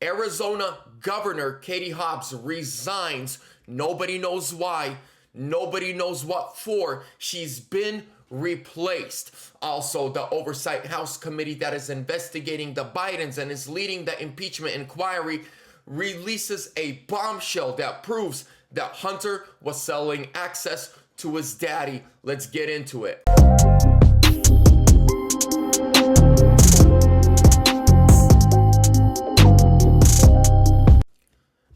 Arizona Governor Katie Hobbs resigns. Nobody knows why. Nobody knows what for. She's been replaced. Also, the Oversight House Committee that is investigating the Bidens and is leading the impeachment inquiry releases a bombshell that proves that Hunter was selling access to his daddy. Let's get into it.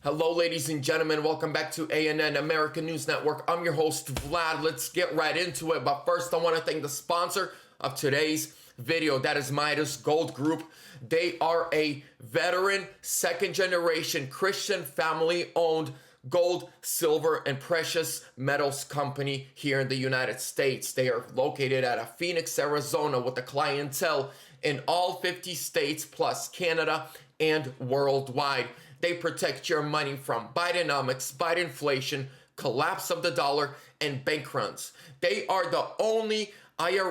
Hello, ladies and gentlemen. Welcome back to ANN, American News Network. I'm your host, Vlad. Let's get right into it. But first, I want to thank the sponsor of today's video. That is Midas Gold Group. They are a veteran, second-generation, Christian family-owned gold, silver, and precious metals company here in the United States. They are located out of Phoenix, Arizona, with a clientele in all 50 states plus Canada and worldwide. They protect your money from Bidenomics, Bideinflation, collapse of the dollar, and bank runs. They are the only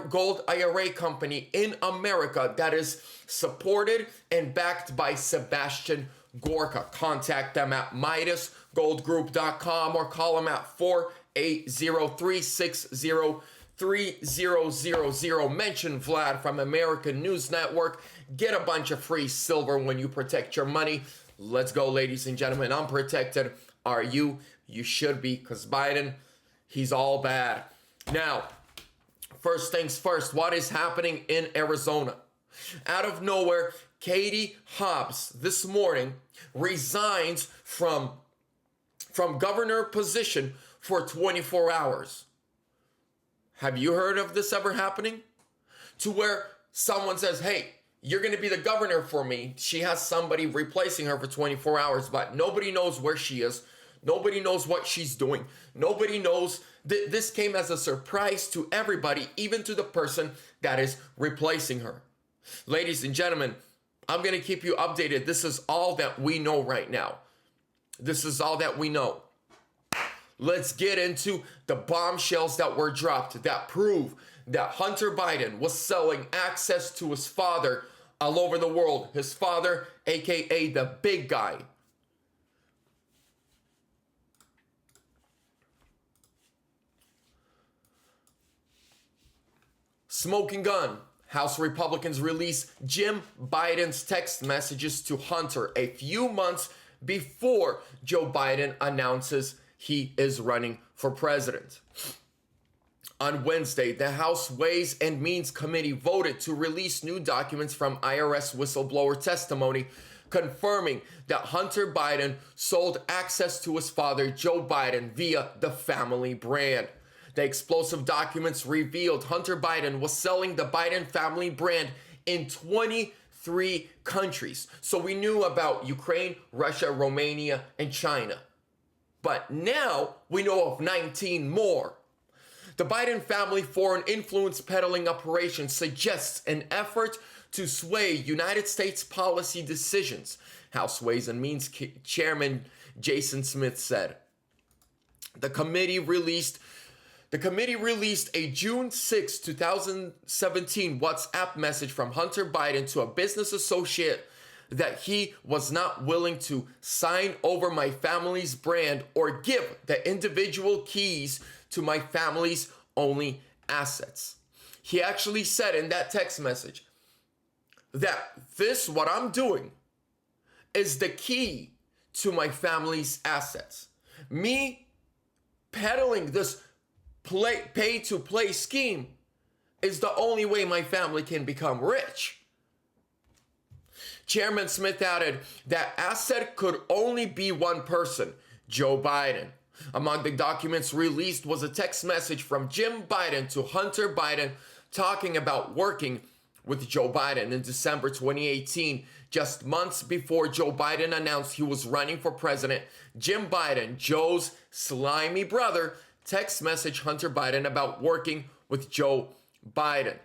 gold IRA company in America that is supported and backed by Sebastian Gorka. Contact them at MidasGoldGroup.com or call them at 480-360-3000. Mention Vlad from American News Network. Get a bunch of free silver when you protect your money. Let's go, ladies and gentlemen. I'm protected. Are you? You should be, because Biden, he's all bad. Now, first things first, what is happening in Arizona? Out of nowhere, Katie Hobbs this morning resigns from governor position for 24 hours. Have you heard of this ever happening? To where someone says, hey, you're going to be the governor for me. She has somebody replacing her for 24 hours, but nobody knows where she is. Nobody knows what she's doing. Nobody knows. This came as a surprise to everybody, even to the person that is replacing her. Ladies and gentlemen, I'm going to keep you updated. This is all that we know right now. This is all that we know. Let's get into the bombshells that were dropped that prove that Hunter Biden was selling access to his father all over the world. His father, aka the big guy. Smoking gun. House Republicans release Jim Biden's text messages to Hunter a few months before Joe Biden announces he is running for president. On Wednesday, the House Ways and Means Committee voted to release new documents from IRS whistleblower testimony confirming that Hunter Biden sold access to his father, Joe Biden, via the family brand. The explosive documents revealed Hunter Biden was selling the Biden family brand in 23 countries. So we knew about Ukraine, Russia, Romania, and China. But now we know of 19 more. The Biden family foreign influence peddling operation suggests an effort to sway United States policy decisions, House Ways and Means Chairman Jason Smith said. The committee released a June 6, 2017 WhatsApp message from Hunter Biden to a business associate that he was not willing to sign over my family's brand or give the individual keys to my family's only assets. He actually said in that text message that what I'm doing is the key to my family's assets. Me peddling this pay-to-play scheme is the only way my family can become rich. Chairman Smith added that asset could only be one person, Joe Biden. Among the documents released was a text message from Jim Biden to Hunter Biden talking about working with Joe Biden in December 2018, just months before Joe Biden announced he was running for president. Jim Biden, Joe's slimy brother, text message Hunter Biden about working with Joe Biden.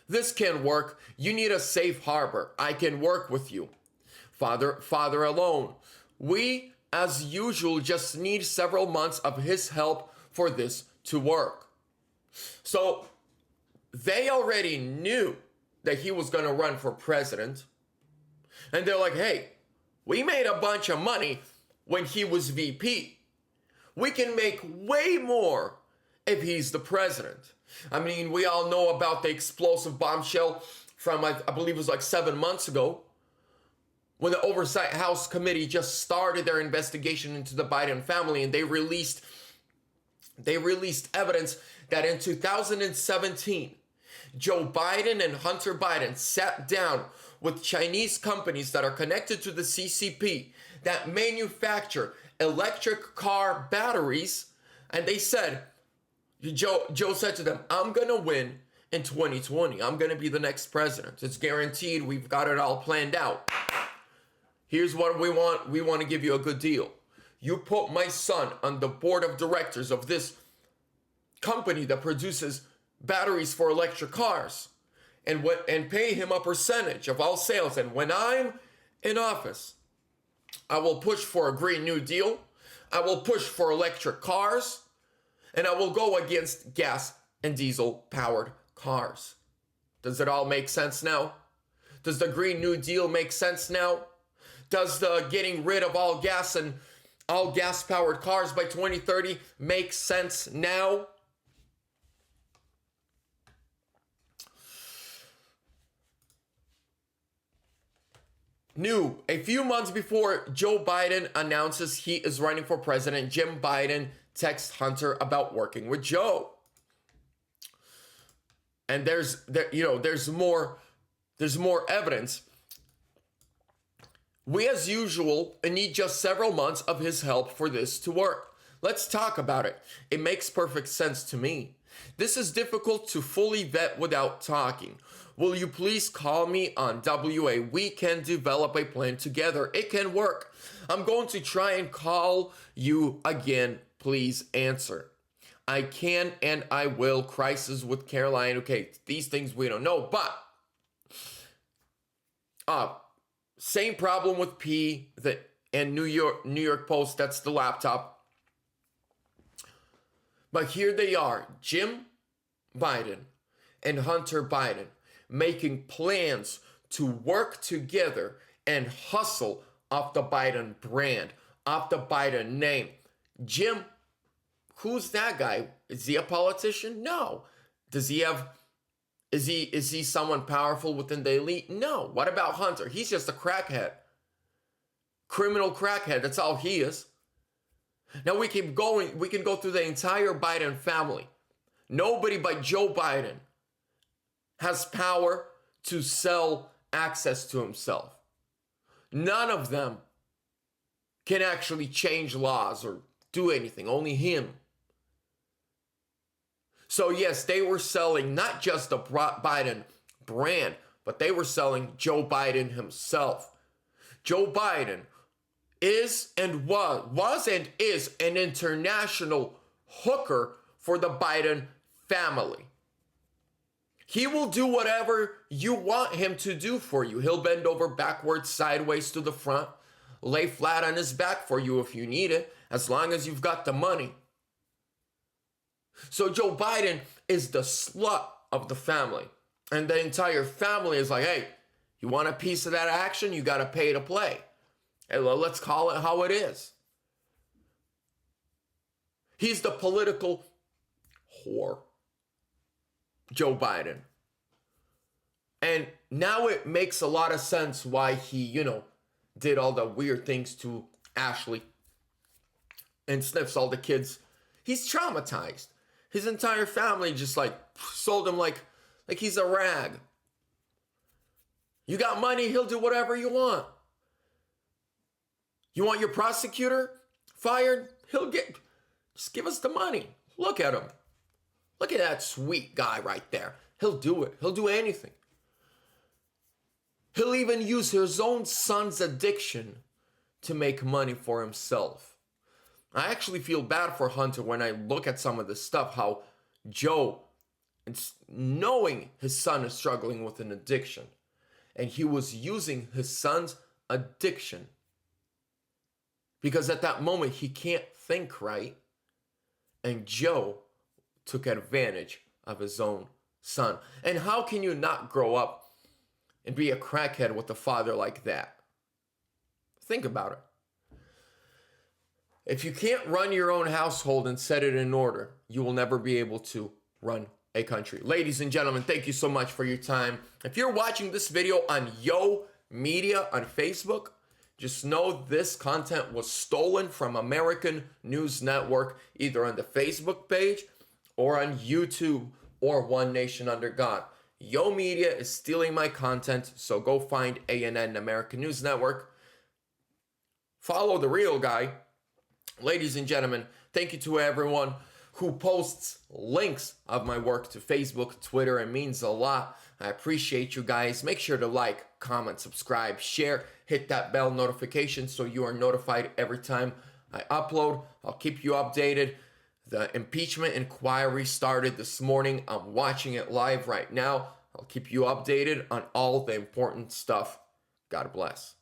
This can work. You need a safe harbor. I can work with you. Father alone. We, as usual, just need several months of his help for this to work. So they already knew that he was going to run for president. And they're like, hey, We made a bunch of money when he was VP. We can make way more if he's the president. I mean, we all know about the explosive bombshell from, I believe it was like 7 months ago, when the Oversight House Committee just started their investigation into the Biden family, and they released evidence that in 2017, Joe Biden and Hunter Biden sat down with Chinese companies that are connected to the CCP that manufacture electric car batteries, and they said, Joe said to them, I'm going to win in 2020. I'm going to be the next president. It's guaranteed. We've got it all planned out. Here's what we want. We want to give you a good deal. You put my son on the board of directors of this company that produces batteries for electric cars, and pay him a percentage of all sales. And when I'm in office, I will push for a Green New Deal. I will push for electric cars, and I will go against gas and diesel powered cars. Does it all make sense now? Does the Green New Deal make sense now? Does the getting rid of all gas and all gas powered cars by 2030 make sense now? New, a few months before Joe Biden announces he is running for president, Jim Biden texts Hunter about working with Joe. And there's more evidence. We, as usual, need just several months of his help for this to work. Let's talk about it. It makes perfect sense to me. This is difficult to fully vet without talking. Will you please call me on WA? We can develop a plan together. It can work. I'm going to try and call you again. Please answer. I can and I will. Crisis with Caroline. Okay, these things we don't know, but same problem with and New York Post. That's the laptop. But here they are, Jim Biden and Hunter Biden, making plans to work together and hustle off the Biden brand, off the Biden name. Jim, who's that guy? Is he a politician? No. Does he have, is he someone powerful within the elite? No. What about Hunter? He's just a crackhead. Criminal crackhead, that's all he is. Now we keep going, we can go through the entire Biden family. Nobody but Joe Biden has power to sell access to himself. None of them can actually change laws or do anything, only him. So yes, they were selling not just the Biden brand, but they were selling Joe Biden himself. Joe Biden is and was and is an international hooker for the Biden family. He will do whatever you want him to do for you. He'll bend over backwards, sideways to the front, lay flat on his back for you if you need it, as long as you've got the money. So Joe Biden is the slut of the family. And the entire family is like, hey, you want a piece of that action? You got to pay to play. Hey, well, let's call it how it is. He's the political whore, Joe Biden. And now it makes a lot of sense why he, did all the weird things to Ashley and sniffs all the kids. He's traumatized. His entire family just sold him like he's a rag. You got money, he'll do whatever you want. You want your prosecutor fired? Just give us the money. Look at him. Look at that sweet guy right there. He'll do it. He'll do anything. He'll even use his own son's addiction to make money for himself. I actually feel bad for Hunter when I look at some of this stuff, how Joe, knowing his son is struggling with an addiction, and he was using his son's addiction because at that moment he can't think right, and Joe took advantage of his own son. And how can you not grow up and be a crackhead with a father like that? Think about it. If you can't run your own household and set it in order, you will never be able to run a country. Ladies and gentlemen, thank you so much for your time. If you're watching this video on Yo Media on Facebook, just know this content was stolen from American News Network, either on the Facebook page or on YouTube or One Nation Under God. Yo Media is stealing my content, so go find ANN, American News Network. Follow the real guy. Ladies and gentlemen, thank you to everyone who posts links of my work to Facebook, Twitter. It means a lot. I appreciate you guys. Make sure to like, comment, subscribe, share, hit that bell notification so you are notified every time I upload. I'll keep you updated. The impeachment inquiry started this morning. I'm watching it live right now. I'll keep you updated on all the important stuff. God bless.